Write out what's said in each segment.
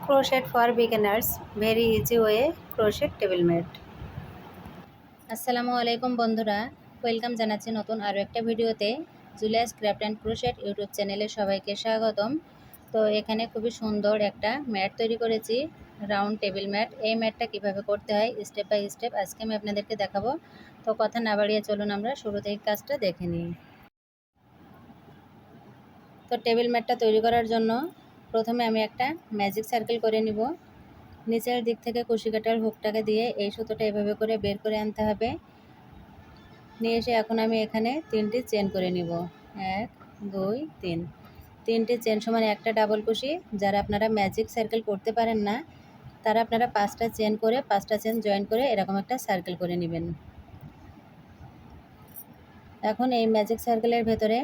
Crochet for beginners, very easy way crochet table mat. আসসালামু আলাইকুম বন্ধুরা, ওয়েলকাম জানাচ্ছি নতুন আরও একটা ভিডিওতে। Julius craft and crochet YouTube চ্যানেলে সবাইকে স্বাগতম। তো এখানে খুবই সুন্দর একটা ম্যাট তৈরি করেছি, রাউন্ড টেবিল ম্যাট। এই ম্যাটটা কিভাবে করতে হয় স্টেপ বাই স্টেপ আজকে আমি আপনাদেরকে দেখাবো। তো কথা না বাড়িয়ে চলুন আমরা শুরু থেকে কাজটা দেখে নিই। তো টেবিল ম্যাটটা তৈরি করার জন্য প্রথমে আমি একটা ম্যাজিক সার্কেল করে নিব। নিচের দিক থেকে কুশি কাটার হুকটাকে দিয়ে এই সুতোটা এভাবে করে বের করে আনতে হবে। নিয়ে এসে এখন আমি এখানে 3টি চেন করে নিব। 1 2 3, 3টি চেন সমান একটা ডাবল কুশি। যারা আপনারা ম্যাজিক সার্কেল করতে পারেন না তারা আপনারা 5টা চেন করে 5টা চেন জয়েন করে এরকম একটা সার্কেল করে নেবেন। এখন এই ম্যাজিক সার্কেলের ভেতরে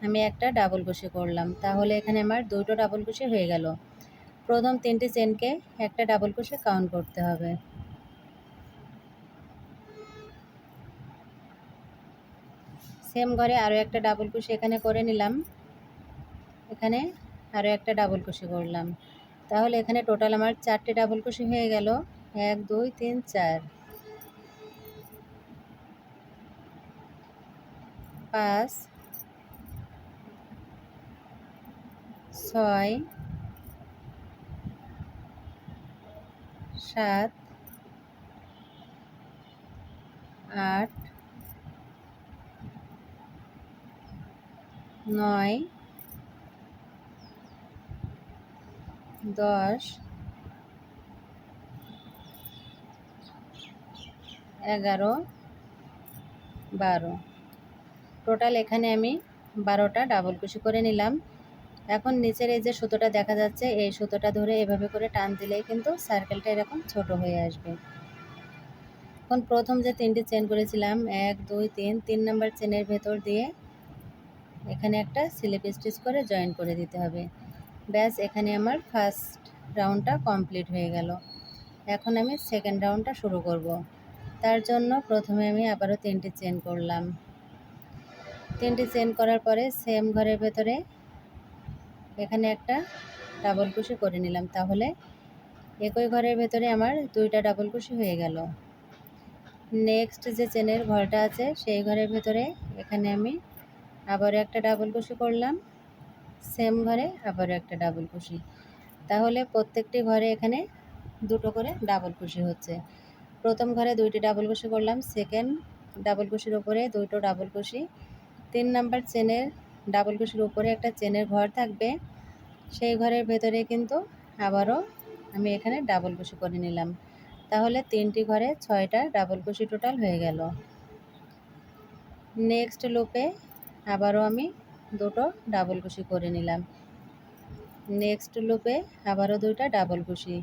আমি একটা ডাবল কুশি করলাম, তাহলে এখানে আমার 2টো ডাবল কুশি হয়ে গেল। প্রথম 3টি চেনকে একটা ডাবল কুশি কাউন্ট করতে হবে। সেম ঘরে আরও একটা ডাবল কুশি এখানে করে নিলাম, এখানে আরও একটা ডাবল কুশি করলাম, তাহলে এখানে টোটাল আমার 4টে ডাবল কুশি হয়ে গেল। 1 2 3 4 5 6 7 8 9 10 11 12, টোটাল এখানে আমি 12টা ডাবল কুশি করে নিলাম। এখন নিচের এই যে সুতোটা দেখা যাচ্ছে এই সুতোটা ধরে এভাবে করে টান দিলেই কিন্তু সার্কেলটা এরকম ছোট হয়ে আসবে। এখন প্রথম যে 3টি চেন করেছিলাম 1 2 3, 3 নাম্বার চেনের ভেতর দিয়ে এখানে একটা স্লিপ স্টিচ করে জয়েন করে দিতে হবে। ব্যাস, এখানে আমার ফার্স্ট রাউন্ডটা কমপ্লিট হয়ে গেল। এখন আমি সেকেন্ড রাউন্ডটা শুরু করব। তার জন্য প্রথমে আমি আবারও 3টি চেন করলাম। 3টি চেন করার পরে সেম ঘরের ভেতরে এখানে একটা ডাবল কুশি করে নিলাম, তাহলে একই ঘরের ভেতরে আমার 2টা ডাবল কুশি হয়ে গেল। নেক্সট যে চেনের ঘরটা আছে সেই ঘরের ভেতরে এখানে আমি আবারও একটা ডাবল কুশি করলাম, সেম ঘরে আবারও একটা ডাবল কুশি, তাহলে প্রত্যেকটি ঘরে এখানে 2টো করে ডাবল কুশি হচ্ছে। প্রথম ঘরে 2টি ডাবল কুশি করলাম, সেকেন্ড ডাবল কুশির উপরে 2টো ডাবল কুশি, 3 নাম্বার চেনের ডাবল কুশির উপরে একটা চেনের ঘর থাকবে, সেই ঘরের ভেতরে কিন্তু আবারও আমি এখানে ডাবল কুশি করে নিলাম, তাহলে 3টি ঘরে 6টা ডাবল কুশি টোটাল হয়ে গেল। নেক্সট লুপে আবারও আমি 2টো ডাবল কুশি করে নিলাম, নেক্সট লুপে আবারও 2টা ডাবল কুশি,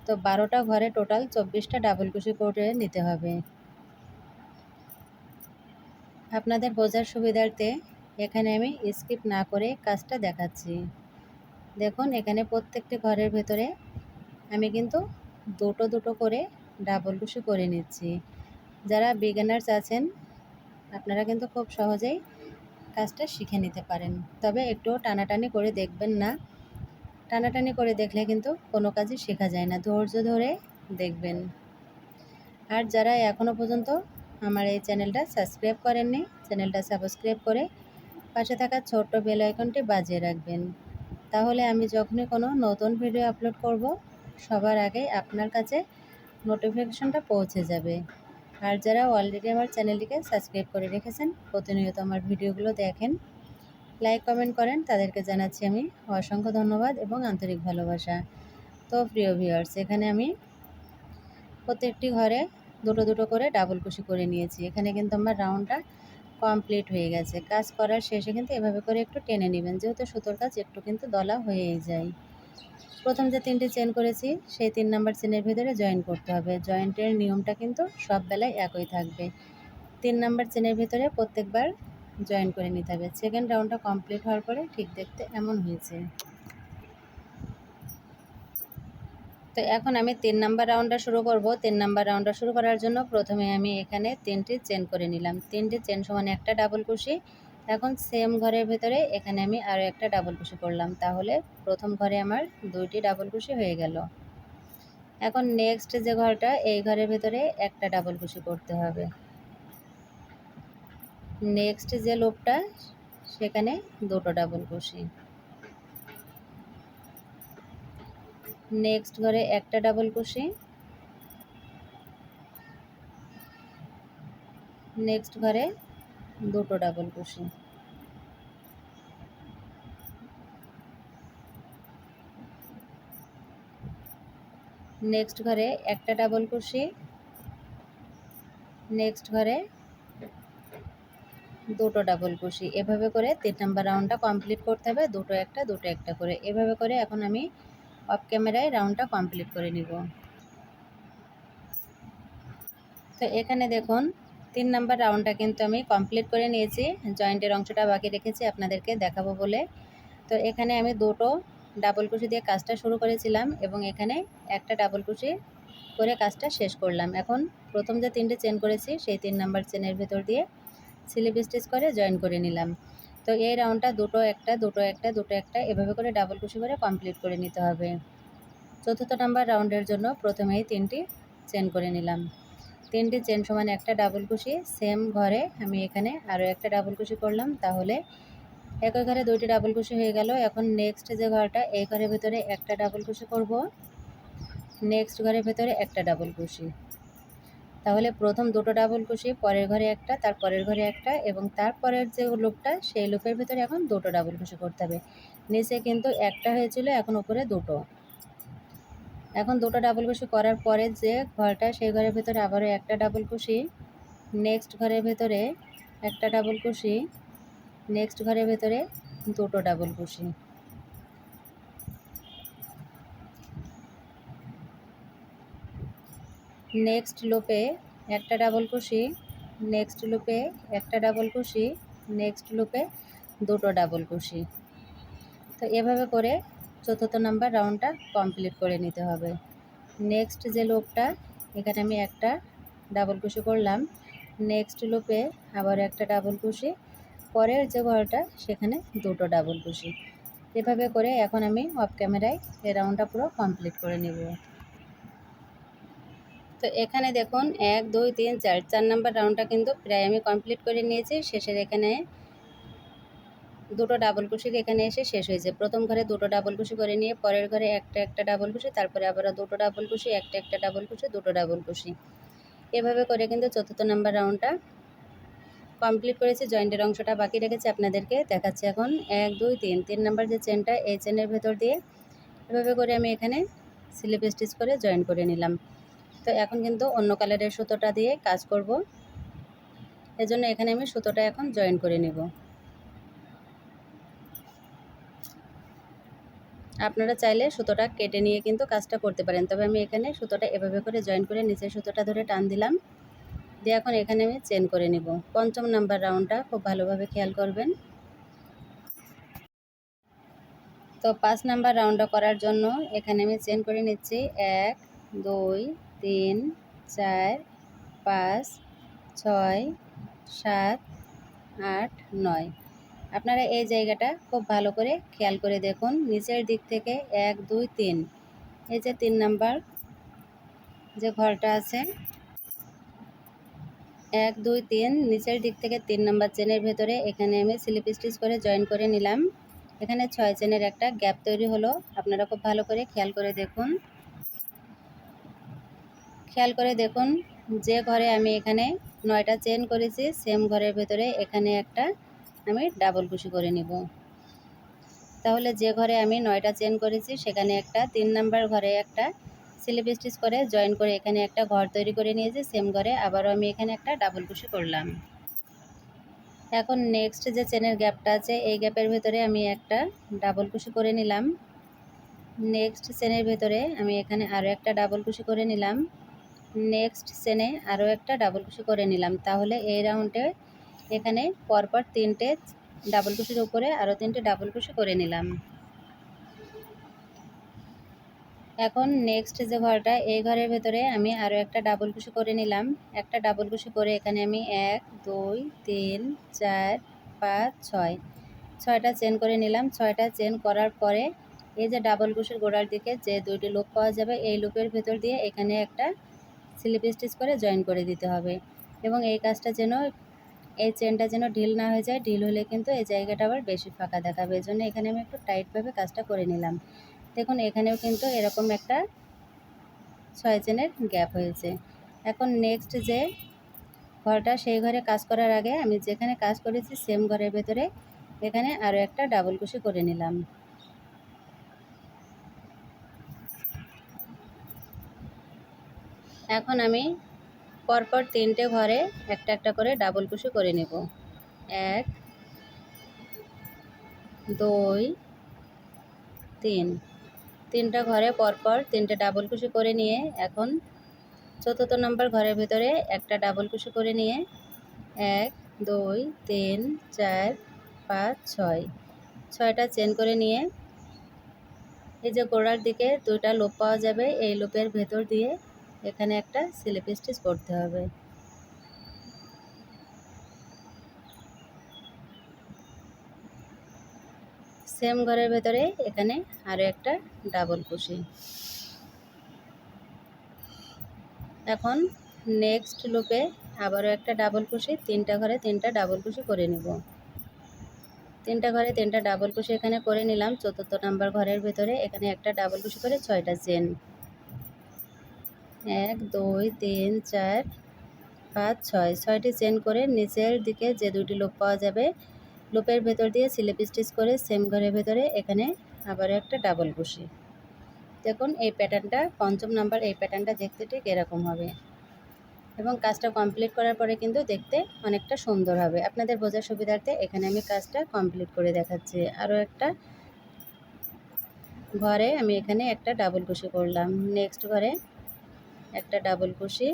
তো 12টা ঘরে টোটাল 24টা ডাবল কুশি করে নিতে হবে। আপনাদের বোঝার সুবিধার্থে এখানে আমি স্কিপ না করে কাজটা দেখাচ্ছি। দেখুন এখানে প্রত্যেকটি ঘরের ভেতরে আমি কিন্তু 2টো করে ডাবল কুশি করে নিচ্ছি। যারা বিগিনার্স আছেন আপনারা কিন্তু খুব সহজেই কাজটা শিখে নিতে পারেন, তবে একটু টানাটানি করে দেখবেন না। টানাটানি করে দেখলে কিন্তু কোনো কাজই শেখা যায় না, ধৈর্য ধরে দেখবেন। আর যারা এখনও পর্যন্ত আমার এই চ্যানেলটা সাবস্ক্রাইব করেননি, চ্যানেলটা সাবস্ক্রাইব করে পাশে থাকা ছোট্ট বেল আইকনটি বাজিয়ে রাখবেন, তাহলে আমি যখনই কোনো নতুন ভিডিও আপলোড করব সবার আগে আপনার কাছে নোটিফিকেশনটা পৌঁছে যাবে। আর যারা অলরেডি আমার চ্যানেলটিকে সাবস্ক্রাইব করে রেখেছেন, প্রতিনিয়ত আমার ভিডিওগুলো দেখেন, লাইক কমেন্ট করেন, তাদেরকে জানাচ্ছি আমি অসংখ্য ধন্যবাদ এবং আন্তরিক ভালোবাসা। তো প্রিয় ভিউয়ার্স, এখানে আমি প্রত্যেকটি ঘরে 2টো করে ডাবল কুশি করে নিয়েছি। এখানে কিন্তু আমার রাউন্ডটা কমপ্লিট হয়ে গেছে। কাজ করার শেষে কিন্তু এভাবে করে একটু টেনে নেবেন, যেহেতু সুতোর কাজ একটু কিন্তু দলা হয়েই যায়। প্রথম যে 3টি চেন করেছি সেই 3 নাম্বার চেনের ভিতরে জয়েন করতে হবে। জয়েন্টের নিয়মটা কিন্তু সব বেলায় একই থাকবে। 3 নাম্বার চেনের ভিতরে প্রত্যেকবার জয়েন করে নিতে হবে। সেকেন্ড রাউন্ডটা কমপ্লিট হওয়ার পরে ঠিক দেখতে এমন হয়েছে। তো এখন আমি 3 নাম্বার রাউন্ডটা শুরু করব। 3 নাম্বার রাউন্ডটা শুরু করার জন্য প্রথমে আমি এখানে 3টি চেন করে নিলাম। 3টি চেন সমান একটা ডাবল কুশি, এখন সেম ঘরের ভেতরে এখানে আমি আরও একটা ডাবল কুশি করলাম, তাহলে প্রথম ঘরে আমার 2টি ডাবল কুশি হয়ে গেল। এখন নেক্সট যে ঘরটা, এই ঘরের ভেতরে একটা ডাবল কুশি করতে হবে। নেক্সট যে লুপটা, সেখানে 2টো ডাবল কুশি। নেক্সট ঘরে একটা ডাবল কুশি। নেক্সট ঘরে 2টো ডাবল কুশি। নেক্সট ঘরে একটা ডাবল কুশি। নেক্সট ঘরে 2টো ডাবল কুশি। এভাবে করে 3 নাম্বার রাউন্ডটা কমপ্লিট করতে হবে, দুটো একটা করে। এভাবে করে এখন আমি অফ ক্যামেরায় রাউন্ডটা কমপ্লিট করে নিব। তো এখানে দেখুন 3 নাম্বার রাউন্ডটা কিন্তু আমি কমপ্লিট করে নিয়েছি। জয়েন্টের অংশটা বাকি রেখেছি আপনাদেরকে দেখাবো বলে। তো এখানে আমি 2টো ডাবল কুশি দিয়ে কাজটা শুরু করেছিলাম এবং এখানে একটা ডাবল কুশি করে কাজটা শেষ করলাম। এখন প্রথম যে 3টে চেন করেছি, সেই 3 নাম্বার চেনের ভেতর দিয়ে স্লিপ স্টিচ করে জয়েন করে নিলাম। তো এই রাউন্ডটা দুটো একটা এভাবে করে ডাবল কুশি করে কমপ্লিট করে নিতে হবে। চতুর্থ নাম্বার রাউন্ডের জন্য প্রথমেই 3টি চেন করে নিলাম। 3টি চেন সমান একটা ডাবল কুশি। সেম ঘরে আমি এখানে আরও একটা ডাবল কুশি করলাম, তাহলে একই ঘরে 2টি ডাবল কুশি হয়ে গেল। এখন নেক্সট যে ঘরটা, এই ঘরের ভেতরে একটা ডাবল কুশি করব। নেক্সট ঘরের ভেতরে একটা ডাবল কুশি। তাহলে প্রথম 2টো ডাবল কুশি, পরের ঘরে একটা, তারপরের ঘরে একটা, এবং তারপরের যে লুপটা, সেই লুপের ভেতরে এখন 2টো ডাবল কুশি করতে হবে। নিচে কিন্তু একটা হয়েছিল, এখন উপরে 2টো। এখন 2টো ডাবল কুশি করার পরে যে ঘরটা, সেই ঘরের ভেতরে আবারও একটা ডাবল কুশি। নেক্সট ঘরের ভেতরে একটা ডাবল কুশি। নেক্সট ঘরের ভেতরে 2টো ডাবল কুশি। নেক্সট লুপে একটা ডাবল কুশি। নেক্সট লুপে একটা ডাবল কুশি। নেক্সট লুপে 2টো ডাবল কুশি। তো এভাবে করে চতুর্থ নাম্বার রাউন্ডটা কমপ্লিট করে নিতে হবে। নেক্সট যে লুপটা, এখানে আমি একটা ডাবল কুশি করলাম। নেক্সট লুপে আবার একটা ডাবল কুশি। পরের যে ঘরটা, সেখানে 2টো ডাবল কুশি। এভাবে করে এখন আমি অফ ক্যামেরায় এই রাউন্ডটা পুরো কমপ্লিট করে নেব। তো এখানে দেখুন 1 2 3 4 নাম্বার রাউন্ডটা কিন্তু প্রায় আমি কমপ্লিট করে নিয়েছি। শেষের এখানে 2টো ডাবল কুশির এখানে এসে শেষ হয়েছে। প্রথম ঘরে 2টো ডাবল কুশি করে নিয়ে পরের ঘরে একটা ডাবল কুশি, তারপরে আবারও 2টো ডাবল কুশি, একটা ডাবল কুশি, 2টো ডাবল কুশি। এভাবে করে কিন্তু চতুর্থ নাম্বার রাউন্ডটা কমপ্লিট করেছি। জয়েন্টের অংশটা বাকি রেখেছি, আপনাদেরকে দেখাচ্ছি এখন। 1 2 3 নাম্বার যে চেনটা, এই চেনের ভেতর দিয়ে এভাবে করে আমি এখানে স্লিপ স্টিচ করে জয়েন করে নিলাম। তো এখন কিন্তু অন্য কালারের সুতোটা দিয়ে কাজ করব, এজন্য এখানে আমি সুতোটা এখন জয়েন করে নেব। আপনারা চাইলে সুতোটা কেটে নিয়ে কিন্তু কাজটা করতে পারেন, তবে আমি এখানে সুতোটা এভাবে করে জয়েন করে নিচের সুতোটা ধরে টান দিলাম, দিয়ে এখন এখানে আমি চেন করে নেব। পঞ্চম নাম্বার রাউন্ডটা খুব ভালোভাবে খেয়াল করবেন। তো 5 নাম্বার রাউন্ডটা করার জন্য এখানে আমি চেন করে নিচ্ছি 1 2 3 4 5 6 7 8 9। আপনারা এই জায়গাটা খুব ভালো করে খেয়াল করে দেখুন। নিচের দিক থেকে 1 2 3, এই যে 3 নাম্বার যে ঘরটা আছে, 1 2 3, নিচের দিক থেকে 3 নাম্বার চেনের ভেতরে এখানে আমি স্লিপ স্টিচ করে জয়েন করে নিলাম। এখানে 6 চেনের একটা গ্যাপ তৈরি হলো। আপনারা খুব ভালো করে খেয়াল করে দেখুন। যে ঘরে আমি এখানে 9টা চেন করেছি, সেম ঘরের ভেতরে এখানে একটা আমি ডাবল কুশি করে নিব। তাহলে যে ঘরে আমি 9টা চেন করেছি, সেখানে একটা 3 নাম্বার ঘরে একটা স্লিপ স্টিচ করে জয়েন করে এখানে একটা ঘর তৈরি করে নিয়েছি। সেম ঘরে আবারও আমি এখানে একটা ডাবল কুশি করলাম। এখন নেক্সট যে চেনের গ্যাপটা আছে, এই গ্যাপের ভেতরে আমি একটা ডাবল কুশি করে নিলাম। নেক্সট চেনের ভেতরে আমি এখানে আরও একটা ডাবল কুশি করে নিলাম। নেক্সট চেনে আরও একটা ডাবল কুশি করে নিলাম। তাহলে এই রাউন্ডে এখানে পরপর 3টে ডাবল কুশির উপরে আরও 3টে ডাবল কুশি করে নিলাম। এখন নেক্সট যে ঘরটা, এই ঘরের ভেতরে আমি আরও একটা ডাবল কুশি করে নিলাম। একটা ডাবল কুশি করে এখানে আমি 1 2 3 4 5 6 6টা চেন করে নিলাম। 6টা চেন করার পরে এই যে ডাবল ক্রোশের গোড়ার দিকে যে 2টি লুপ পাওয়া যাবে এই লুপের ভেতর দিয়ে এখানে একটা স্লিপ স্টিচ করে জয়েন করে দিতে হবে এবং এই কাজটা যেন এই চেনটা যেন ঢিল না হয়ে যায়। ঢিল হলে কিন্তু এই জায়গাটা আবার বেশি ফাঁকা দেখাবে, এই জন্য এখানে আমি একটু টাইটভাবে কাজটা করে নিলাম। দেখুন এখানেও কিন্তু এরকম একটা 6 চেনের গ্যাপ হয়েছে। এখন নেক্সট যে ঘরটা সেই ঘরে কাজ করার আগে আমি যেখানে কাজ করেছি সেম ঘরের ভেতরে এখানে আরও একটা ডাবল কুশি করে নিলাম। এখন আমি পরপর 3টে ঘরে একটা একটা করে ডাবল কুশি করে নেব। 1 2 3 3টা ঘরে পরপর 3টে ডাবল কুশি করে নিয়ে এখন 4র্থ নম্বর ঘরের ভিতরে একটা ডাবল কুশি করে নিয়ে 1 2 3 4 5 6 6টা চেন করে নিয়ে এই যে গোড়ার দিকে 2টা লুপ পাওয়া যাবে এই লুপের ভেতর দিয়ে এখানে একটা স্লিপ স্টিচ করতে হবে। সেম ঘরের ভেতরে এখানে আরও একটা ডাবল কুশি। এখন নেক্সট লুপে আবারও একটা ডাবল কুশি, 3টা ঘরে 3টা ডাবল কুশি করে নিব। 3টা ঘরে 3টা ডাবল কুশি এখানে করে নিলাম। 4র্থ নাম্বার ঘরের ভেতরে এখানে একটা ডাবল কুশি করে 6টা চেন 1 2 3 4 5 6 6টি চেন করে নিচের দিকে যে 2টি লুপ পাওয়া যাবে লুপের ভেতর দিয়ে স্লিপ স্টিচ করে সেম ঘরের ভেতরে এখানে আবারও একটা ডাবল কুশি। দেখুন এই প্যাটার্নটা 5ম নাম্বার এই প্যাটার্নটা দেখতে ঠিক এরকম হবে এবং কাজটা কমপ্লিট করার পরে কিন্তু দেখতে অনেকটা সুন্দর হবে। আপনাদের বোঝার সুবিধার্থে এখানে আমি কাজটা কমপ্লিট করে দেখাচ্ছি। আরও একটা ঘরে আমি এখানে একটা ডাবল কুশি করলাম, নেক্সট ঘরে একটা ডাবল কুশি,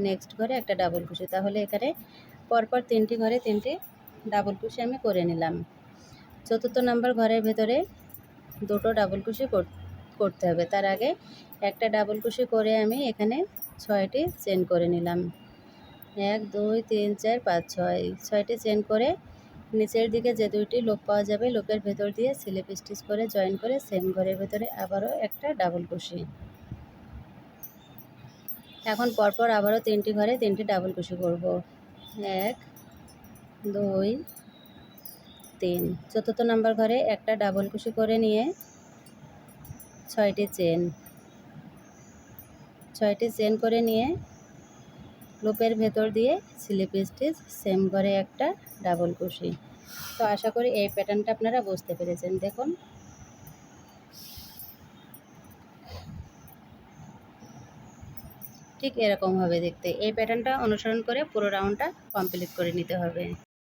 নেক্সট ঘরে একটা ডাবল কুশি, তাহলে এখানে পরপর 3টি ঘরে 3টি ডাবল কুশি আমি করে নিলাম। 4র্থ নাম্বার ঘরের ভেতরে 2টো ডাবল কুশি করতে হবে, তার আগে একটা ডাবল কুশি করে আমি এখানে 6টি চেন করে নিলাম। 1 2 3 4 5 6 6টি চেন করে নিচের দিকে যে 2টি লুপ পাওয়া যাবে লুপের ভেতর দিয়ে স্লিপ স্টিচ করে জয়েন করে সেম ঘরের ভেতরে আবারও একটা ডাবল কুশি। এখন পরপর আবারও 3টি ঘরে 3টি ডাবল কুশি করব। 1 2 3 4র্থ নাম্বার ঘরে একটা ডাবল কুশি করে নিয়ে 6টি চেন 6টি চেন করে নিয়ে লুপের ভেতর দিয়ে স্লিপ স্টিচ সেম ঘরে একটা ডাবল কুশি। তো আশা করি এই প্যাটার্নটা আপনারা বুঝতে পেরেছেন। দেখুন ঠিক এরকম হবে দেখতে। এই প্যাটার্নটা অনুসরণ করে পুরো রাউন্ডটা কমপ্লিট করে নিতে হবে।